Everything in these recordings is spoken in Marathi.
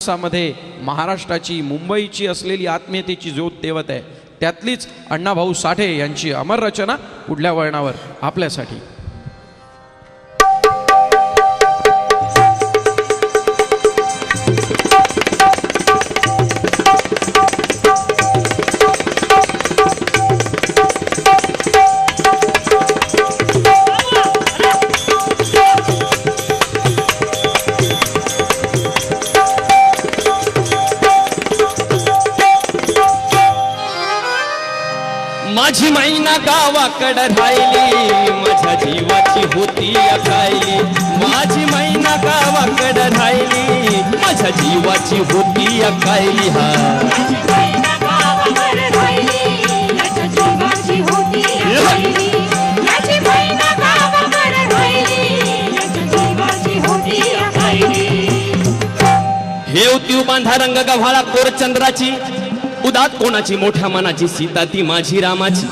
माणसामध्ये महाराष्ट्राची मुंबईची असलेली आत्मीयतेची ज्योत तेवत आहे. त्यातलीच अण्णाभाऊ साठे यांची अमर रचना पुढल्या वळणावर आपल्यासाठी. माझी मैना गावाकडे राहिली, माझ्या जीवाची होती अकायली. माझी मैना गावाकडे राहिली, माझ्या जीवाची होती अकायली. हा हेव तीव बांधा रंग गव्हाळा कोर चंद्राची, उदात कोणाची मोठ्या मनाची, सीता ती माझी रामाची.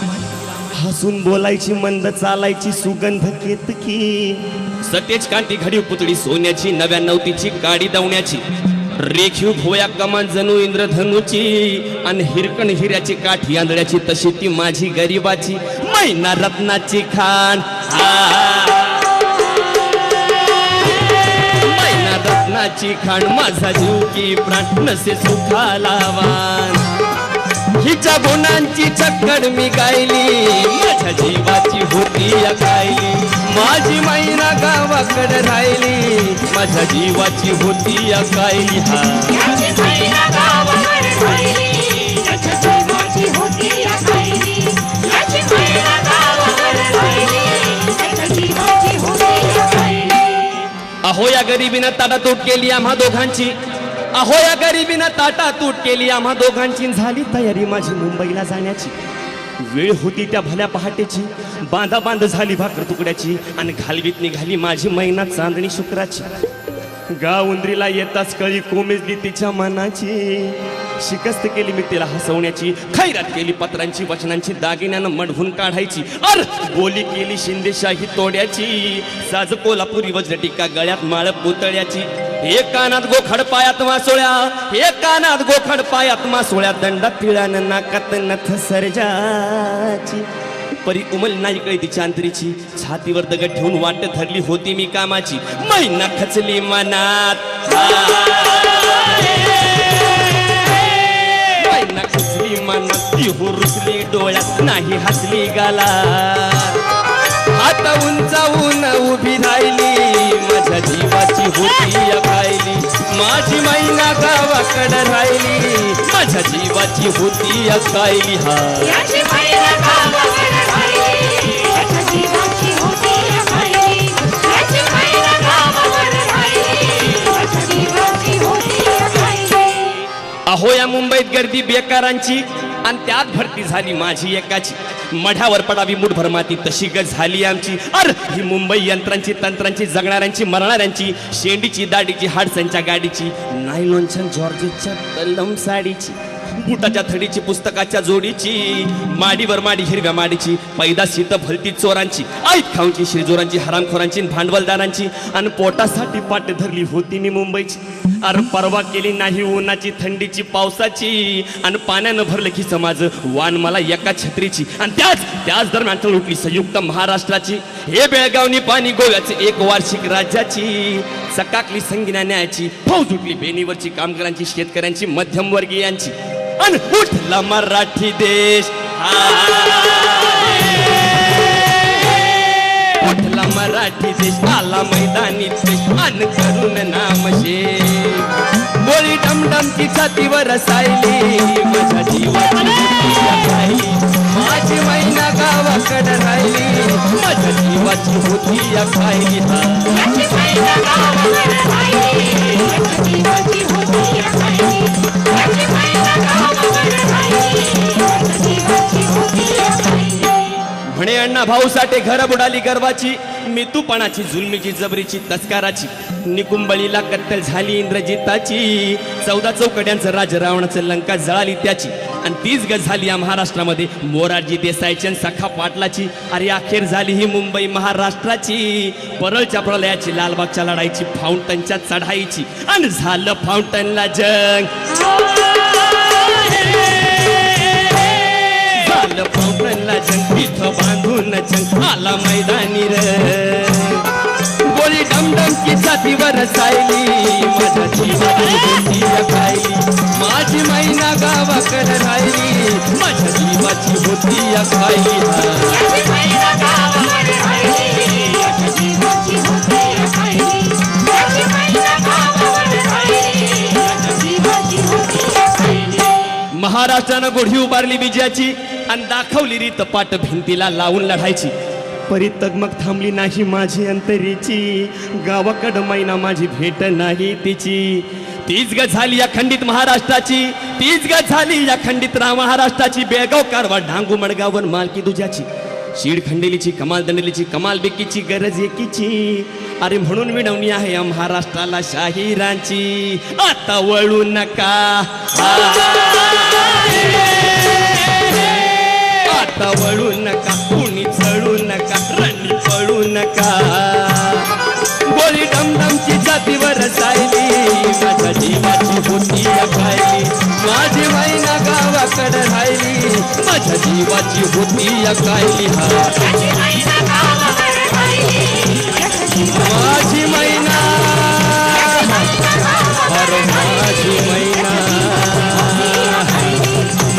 हसून बोलायची, मंद चालायची, सुगंध केतकी. सतेज कांती घडीव पुतळी सोन्याची, 99 काडी दवण्याची. रेखीव भोया कमान जणू इंद्रधनुची, आणि हिरकण हिऱ्याची काठी आंधळ्याची. तशी ती माझी गरीबाची मैना रत्नाची खाण. मैना रत्नाची खाण, माझा जीव की प्राण, नसे सुखाला वाण. हिच्या गुणांची चक्कर मी गायली, माझ्या जीवाची होती अकायली. माझी मैना गावाकडे राहिली, माझ्या जीवाची होती अकायली. हा अहो या गरिबीनं ताटातूट केली आम्हा दोघांची. अहो या गरिबीनं ताटातूट केली आम्हा दोघांची. झाली तयारी माझी मुंबईला जाण्याची. वेळ होती त्या भल्या पहाटेची, बांधा बांध झाली भाकर तुकड्याची. आणि घालवीत निघाली माझी मैना चांदणी शुक्राची. गावुंद्रीला येताच कळी कोमेजली तिच्या मनाची. शिकस्त केली मी तिला हसवण्याची, खैरात केली पत्रांची, वचनांची, दागिन्यानं मढवून काढायची. अर बोली केली शिंदेशाही तोड्याची. साज कोल्हापुरी वज्रटिका, गळ्यात माळ पुतळ्याची. एक कानात गोखड पायात मासोळ्या, एक कानात गोखड पायात मासोळ्या. दंडात तिळानं नाकात नथ सर्जाची. परी उमल नाही कळी तिच्या अंतरीची. छातीवर दगड ठेवून वाट धरली होती मी कामाची. मैना खचली मनात, मैना खचली मनात. ती हुरुसली डोळ्यात, नाही हसली गालात. आता उंचावून उभी राहिली, माझ्या जीवाची होती अकायली. माझी मैना गावाकडे राहिली, माझ्या जीवाची होती अकायली. हा अहो या मुंबईत गर्दी बेकारांची, आणि त्यात भरती झाली माझी एकाची. मढ्यावर पडावी मुठभर माती, तशी गज झाली आमची. अर ही मुंबई यंत्रांची, तंत्रांची, जगणाऱ्यांची, मरणाऱ्यांची. शेंडीची, दाढीची, हाडसांच्या गाडीची. नायलॉनच्या जॉर्जेटच्या तलम साडीची. बुटाच्या थडीची, पुस्तकाच्या जोडीची. माडीवर माडी हिरव्या माडीची. पैदाशी तर भलती चोरांची. ऐक खाऊंची, शिरजोरांची, हरामखोरांची, भांडवलदारांची. आणि पोटासाठी पाठ धरली होती मी मुंबईची. अर परवा केली नाही उन्हाची, थंडीची, पावसाची. आणि पाण्यानं भरलं की समाज वान मला एका छत्रीची. आणि त्याच दरम्यान तर उठली संयुक्त महाराष्ट्राची. हे बेळगावनी पाणी गोव्याचे एक वार्षिक राज्याची. सकाकली संगीना न्यायाची. फौज उठली बेनीवरची, कामगारांची, शेतकऱ्यांची, मध्यमवर्गीयांची. आणि उठला मराठी देश, उठला मराठी देश. आला मैदानी देश, अन करून नामशे. गोळी डमडमची छातीवर सायली, माझ्या जीवाची होती अकायली. माझी मैना गावाकडे राहिली, माझ्या जीवाची होती अकायली. म्हणे अण्णा भाऊ साठे घर बुडाली गर्वाची. मितूपणाची जुलमीची जबरीची तस्काराची निकुंबळीला कत्तल झाली इंद्रजिताची 14 चौकड्यांचं राज रावणाचं लंका जळाली त्याची आणि 30 गज झाली या महाराष्ट्रामध्ये मोरारजी देसाईची आणि सखा पाटलाची अरे अखेर झाली ही मुंबई महाराष्ट्राची परळच्या प्रलयाची लालबागच्या लढाईची फाउंटनच्या चढाईची आणि झालं फाउंटनला जंग झालं फाउंटनला जंग इथं बांधून जंग आला मैदानी र गोळी डमडमची छातीवर सायली माझ्या जीवाची होती खायली माझी मैना गावाकडे राहिली माझ्या जीवाची होती खायली महाराष्ट्रानं गोढी उभारली विजयाची आणि दाखवली रीत पाट भिंतीला लावून लढायची परी तगमग थांबली नाही माझी अंतरीची गावाकडं मैना माझी भेट नाही तिची 30 गज झाली या खंडित महाराष्ट्राची 30 गज झाली या खंडित महाराष्ट्राची बेळगाव कारवार ढांगू मडगावर मालकी दुजाची शीड खंडेलीची कमाल दंडलीची कमाल बेकीची गरज एकीची अरे म्हणून विनवणी आहे या महाराष्ट्राला शाहिरांची आता वळू नका आता वळू नका कुणी चढू नका रणी पळू नका गोळी डमडमची छातीवर सायली माझ्या जीवाची होती खायली माझी मैना गावाकडे राहिली माझ्या जीवाची होती खायली माझी मैना अरे माझी मैना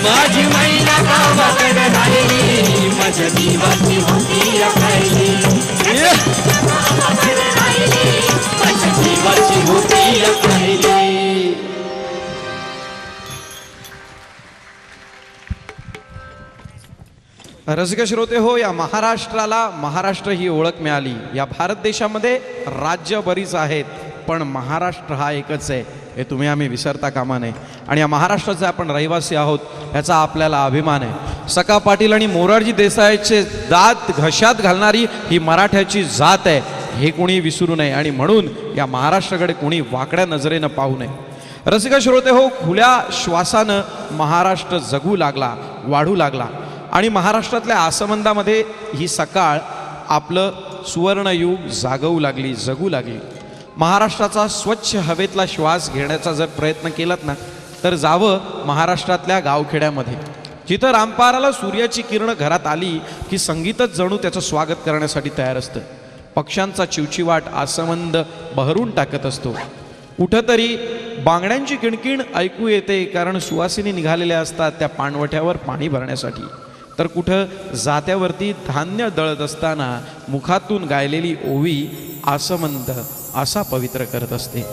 माझी मैना गावाकडे राहिली माझ्या जीवाची होती खायली माझ्या जीवाची होती खायली रसिक श्रोते हो, या महाराष्ट्राला महाराष्ट्र ही ओळख मिळाली. या भारत देशामध्ये राज्य बरीच आहेत पण महाराष्ट्र हा एकच आहे हे तुम्ही आम्ही विसरता कामा नये. आणि या महाराष्ट्राचे आपण रहिवासी आहोत याचा आपल्याला अभिमान आहे. सखा पाटील आणि मोरारजी देसाईचे दात घशात घालणारी ही मराठ्याची जात आहे हे कोणी विसरू नये आणि म्हणून या महाराष्ट्राकडे कोणी वाकड्या नजरेनं पाहू नये. रसिक श्रोते हो, खुल्या श्वासानं महाराष्ट्र जगू लागला, वाढू लागला आणि महाराष्ट्रातल्या आसमंदामध्ये ही सकाळ आपलं सुवर्णयुग जागवू लागली, जगू लागली. महाराष्ट्राचा स्वच्छ हवेतला श्वास घेण्याचा जर प्रयत्न केलात ना तर जावं महाराष्ट्रातल्या गावखेड्यामध्ये, जिथं रामपाराला सूर्याची किरण घरात आली की संगीतच जणू त्याचं स्वागत करण्यासाठी तयार असतं. पक्ष्यांचा चिवचिवाट आसमंद बहरून टाकत असतो. कुठंतरी बांगड्यांची किणकिण ऐकू येते कारण सुवासिनी निघालेल्या असतात त्या पाणवठ्यावर पाणी भरण्यासाठी. तर कुठं जात्यावरती धान्य दळत असताना मुखातून गायलेली ओवी आसमंद असा पवित्र करत असते.